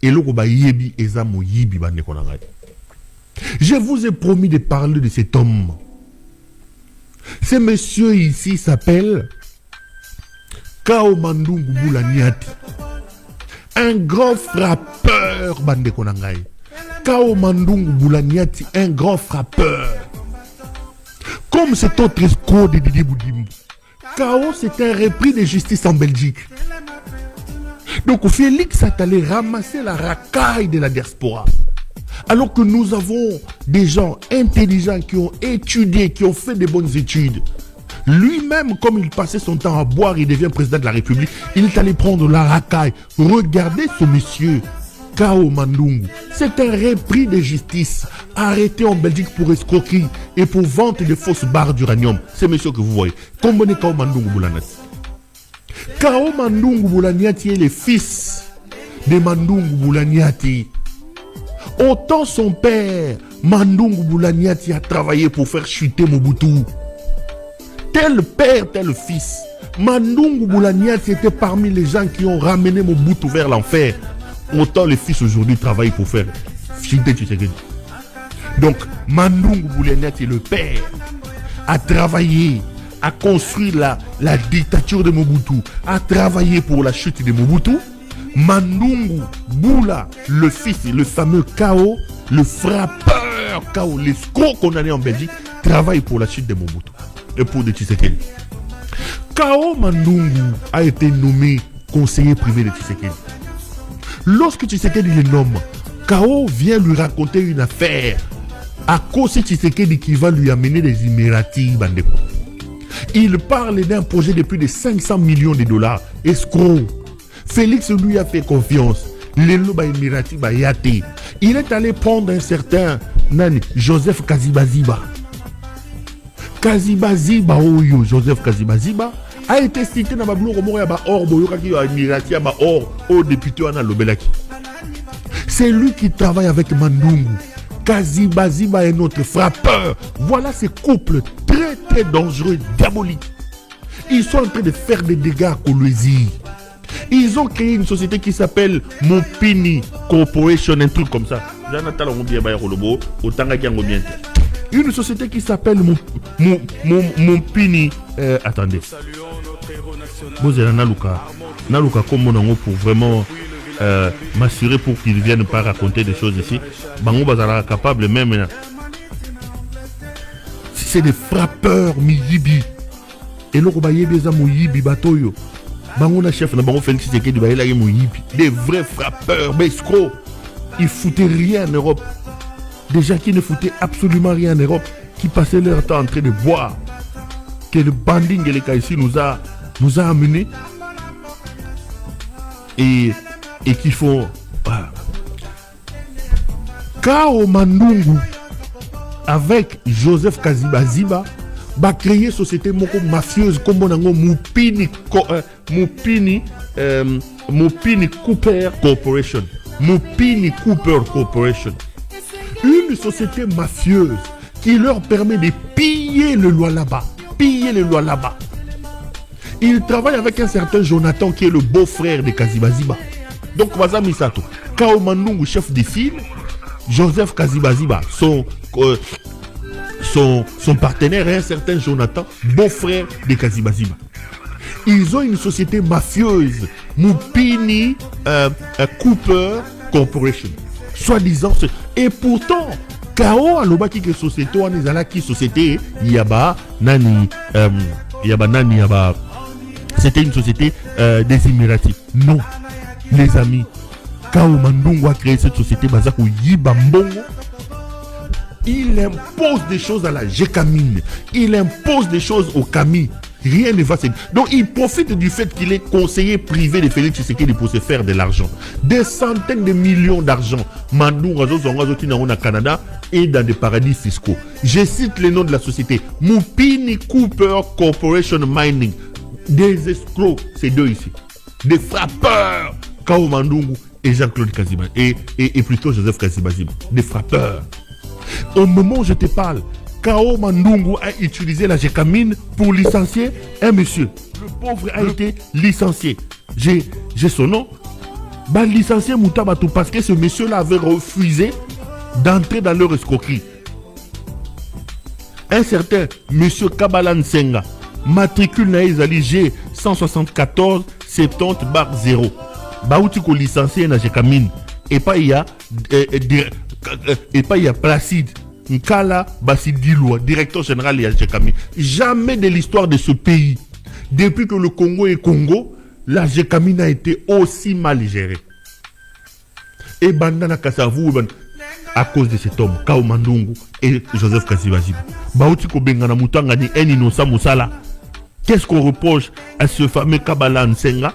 Et le yebi ezamo yibi bande konangai. Je vous ai promis de parler de cet homme. Ce monsieur ici s'appelle Kao Mandungu Boulaniati. Un grand frappeur bande konangai. Kao Mandungu Boulaniati, un grand frappeur. Comme cet autre escroc de Didi Boudimou. Kao, c'est un repris de justice en Belgique. Donc Félix est allé ramasser la racaille de la diaspora. Alors que nous avons des gens intelligents qui ont étudié, qui ont fait des bonnes études. Lui-même, comme il passait son temps à boire, il devient président de la République. Il est allé prendre la racaille. Regardez ce monsieur, Kao Mandungu. C'est un repris de justice, arrêté en Belgique pour escroquerie et pour vente de fausses barres d'uranium. C'est monsieur que vous voyez. Combonez Kao Mandungu Boulaniati. Kao Mandungu Boulaniati est le fils de Mandungu Boulaniati. Autant son père, Mandungu Boulaniati, a travaillé pour faire chuter Mobutu. Tel père, tel fils. Mandungu Boulaniati était parmi les gens qui ont ramené Mobutu vers l'enfer. Autant le fils aujourd'hui travaille pour faire chuter Tshisekedi. Donc, Mandungu Boulaniati, le père, a travaillé, a construit la dictature de Mobutu, a travaillé pour la chute de Mobutu. Mandungu Boula, le fils, le fameux Kao, le frappeur Kao, l'escroc condamné en Belgique, travaille pour la chute de Mobutu et pour de Tshisekedi. Kao Mandungu a été nommé conseiller privé de Tshisekedi. Lorsque Tshisekedi le nomme, Kao vient lui raconter une affaire à cause de Tshisekedi qui va lui amener des Émiratis Bandeko. Il parle d'un projet de plus de 500 millions de dollars, escroc. Félix lui a fait confiance. Il est allé prendre un certain Joseph Kazibaziba. Kazibaziba, Joseph Kazibaziba a été cité dans ma blou au député Anna Lobelaki. C'est lui qui travaille avec Mandungu. Kazibaziba est notre frappeur. Voilà ces couples très très dangereux, diaboliques. Ils sont en train de faire des dégâts à Kolwezi. Ils ont créé une société qui s'appelle Mopini Corporation, un truc comme ça. Une société qui s'appelle Mopini. Attendez. Naluka comme mon pour vraiment m'assurer pour qu'ils ne viennent pas raconter des choses ici. Bango Bazara capable même. C'est des frappeurs Miyibi. Et le Robayebi Zamoyibi Batoyo. Bango chef na bango Félix Tshisekedi baila ye Moyibi. Des vrais frappeurs, mais escrocs. Ils foutaient rien en Europe. Des gens qui ne foutaient absolument rien en Europe, qui passaient leur temps en train de boire. Que le banding et les cas ici nous a amenés. Et qui font Kao Mandungu avec Joseph Kazibaziba va créer société moko mafieuse comme on Mopini Cooper Corporation. Mopini Cooper Corporation. Une société mafieuse qui leur permet de piller le loi là-bas. Il travaille avec un certain Jonathan qui est le beau-frère de Kazibaziba. Donc, Mazami Sato, Kao Mandungu, chef de file, Joseph Kazibaziba, son partenaire est un certain Jonathan, beau-frère de Kazibaziba. Ils ont une société mafieuse, Mopini Cooper Corporation. Soi-disant. Et pourtant, Kao Alobaki que société, on est à la qui société, Yaba, Nani, c'était une société des Émiratis. Non, les amis, Kao Mandungu a créé cette société Bazako Yibambongo. Il impose des choses à la Gécamine. Il impose des choses au Kami. Rien ne va se... Donc il profite du fait qu'il est conseiller privé de Félix Tshisekedi pour se faire de l'argent. Des centaines de millions d'argent. Mandungu au Canada et dans des paradis fiscaux. Je cite les noms de la société. Mopini Cooper Corporation Mining. Des escrocs, c'est deux ici. Des frappeurs. Kao Mandungu et Jean-Claude Kaziba. Et plutôt Joseph Kazibaziba. Des frappeurs. Au moment où je te parle, Kao Mandungu a utilisé la Gécamine pour licencier un monsieur. Le pauvre a été licencié. J'ai son nom. Bah licencier Moutabatou parce que ce monsieur-là avait refusé d'entrer dans leur escroquerie. Un certain monsieur Kabbalan Senga, matricule naïzali G 174 70/0. Baouti ko licencié na Jekamine. Et pas il y a Placide Nkala Basidilwa, directeur général de Jekamine. Jamais de l'histoire de ce pays, depuis que le Congo est Congo, la Jekamine a été aussi mal gérée. Et Bandana Kassavou, à cause de cet homme, Kao Mandungu et Joseph Kazibaziba. Baouti Kobengana Moutangani, un innocent Moussala. Qu'est-ce qu'on reproche à ce fameux Kabbalan Nsenga?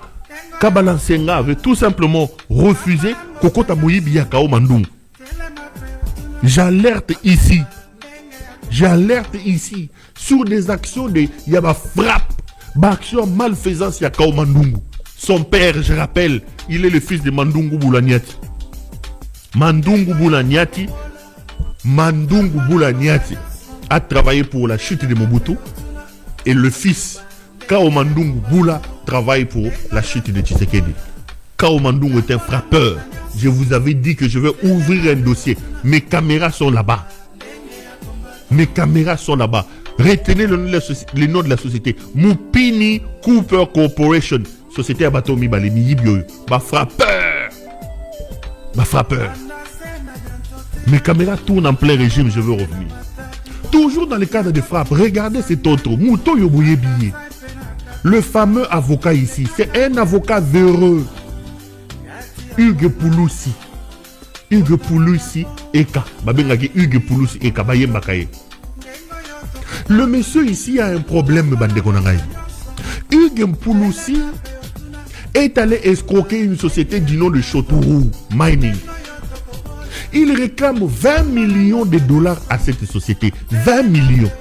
Kabbalan Nsenga avait tout simplement refusé Kokota Moyibi ya Kao Mandungu. J'alerte ici sur des actions de Yaba frappe, action malfaisance ya Kao Mandungu. Son père, je rappelle, il est le fils de Mandungu Boulaniati. Mandungu Boulaniati a travaillé pour la chute de Mobutu et le fils Kao Mandungu Boula travaille pour la chute de Tshisekedi. Kao Mandungu est un frappeur. Je vous avais dit que je vais ouvrir un dossier. Mes caméras sont là-bas. Retenez le nom de la société. Mupini Cooper Corporation. Société à Batomi Balemi Yibio. Ma frappeur. Mes caméras tournent en plein régime, je veux revenir. Toujours dans le cadre de frappe, regardez cet autre. Mouto Yoboye Billet. Le fameux avocat ici, c'est un avocat véreux. Hugues Pouloussi Eka. Hugues Pouloussi Eka. Le monsieur ici a un problème, Bandekonangaï. Hugues Pouloussi est allé escroquer une société du nom de Chotourou Mining. Il réclame 20 millions de dollars à cette société. 20 millions.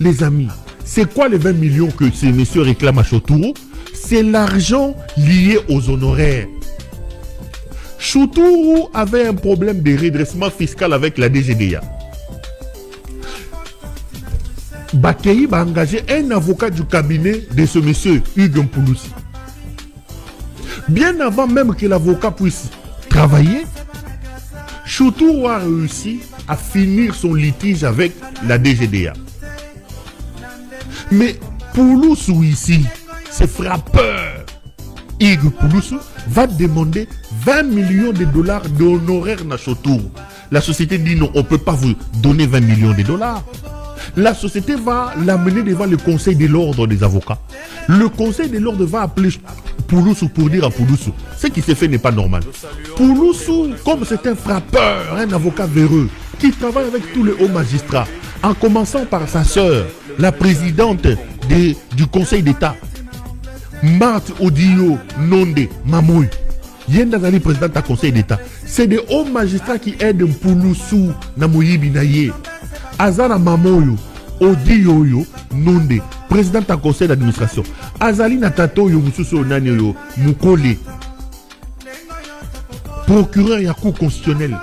Les amis, c'est quoi les 20 millions que ce monsieur réclame à Chotourou? C'est l'argent lié aux honoraires. Chotourou avait un problème de redressement fiscal avec la DGDA. Bakei a engagé un avocat du cabinet de ce monsieur Hugues Pouloussi. Bien avant même que l'avocat puisse travailler, Chotourou a réussi à finir son litige avec la DGDA. Mais Pouloussou ici, c'est frappeur. Hugues Pouloussou va demander 20 millions de dollars d'honoraires à Chotourou. La société dit non, on ne peut pas vous donner 20 millions de dollars. La société va l'amener devant le conseil de l'ordre des avocats. Le conseil de l'ordre va appeler Pouloussou pour dire à Pouloussou, ce qui s'est fait n'est pas normal. Pouloussou, comme c'est un frappeur, un avocat véreux, qui travaille avec tous les hauts magistrats, en commençant par sa sœur, la présidente du conseil d'État, Marthe Odio Nonde Mamouy, Yendazali président du conseil d'État. C'est des hauts magistrats qui aident Pouloussou Namoyi Binaye. Azana Mamoyo, Odio Nonde, président du conseil d'administration. Azali Natato Yomususo Nanyo Mukole, procureur Yakou constitutionnel.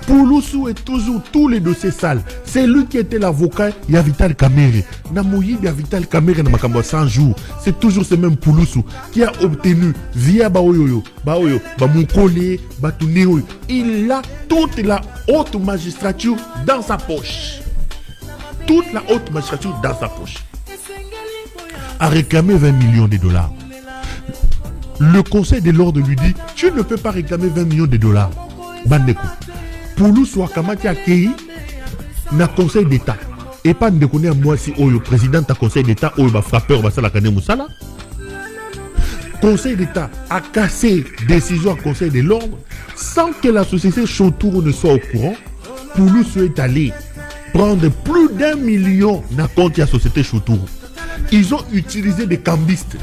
Pouloussou est toujours tous les dossiers sales. C'est lui qui était l'avocat Yavital Kamere. Namoyi Yavital Kamere na makambo 100 jours. C'est toujours ce même Pouloussou qui a obtenu via Baoyo, Bamukole, Batuneo. Il a toute la haute magistrature dans sa poche. Toute la haute magistrature dans sa poche. A réclamé 20 millions de dollars. Le conseil de l'ordre lui dit, tu ne peux pas réclamer 20 millions de dollars. Bandeko. Pouloussou Akamati Akei na conseil d'État. Et pas de connaître moi si le président du conseil d'État ou le frappeur Basala Kane Moussala. Conseil d'État a cassé décision au conseil de l'ordre sans que la société Chotourou ne soit au courant. Pouloussou est allé prendre plus d'1 million na compte de la société Chotourou. Ils ont utilisé des cambistes.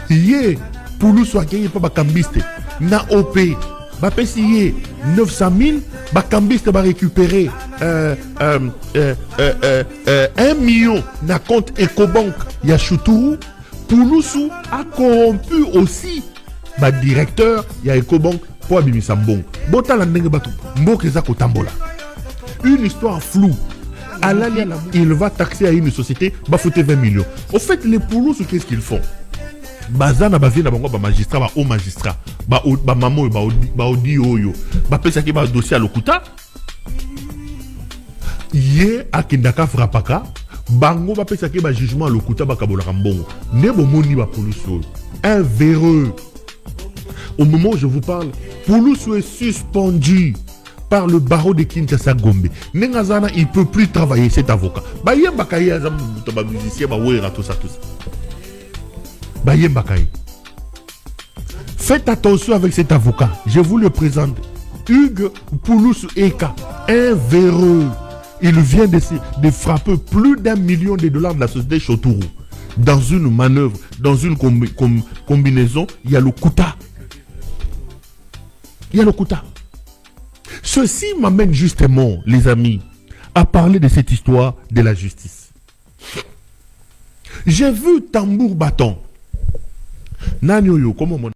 Hier, Pouloussou Akei pas cambiste. Na OP. Bah payé 900 000, bah cambiste va récupérer 1 million na compte Ecobank ya Chotourou. Pouloussou a corrompu aussi bah directeur ya Ecobank pour Abimisa Mbong. Bota la ndenge batu mbokeza kotambola. Une histoire floue. Il va taxer à une société, bah foutre 20 millions. Au fait, les Pouloussou, qu'est-ce qu'ils font? Bazana bavi na bango ba magistrat ba haut magistrat ba maman ba odi oyo ba pesa ki ba dossier à lokuta ye akindaka frappaka bango ba pesa ki ba jugement à lokuta ba kabola mbongo ne bomoni ba police un véreux. Au moment où je vous parle, Pouloussou est suspendu par le barreau de Kinshasa Gombe. Nengazana, il ne peut plus travailler, cet avocat. Faites attention avec cet avocat. Je vous le présente. Hugues Pouloussou Eka, un véreux. Il vient de frapper plus d'1 million de dollars de la société Chotourou. Dans une manœuvre, dans une combinaison, il y a le Kouta. Il y a le Kouta. Ceci m'amène justement, les amis, à parler de cette histoire de la justice. J'ai vu tambour bâton. Nanyoyo, comment mon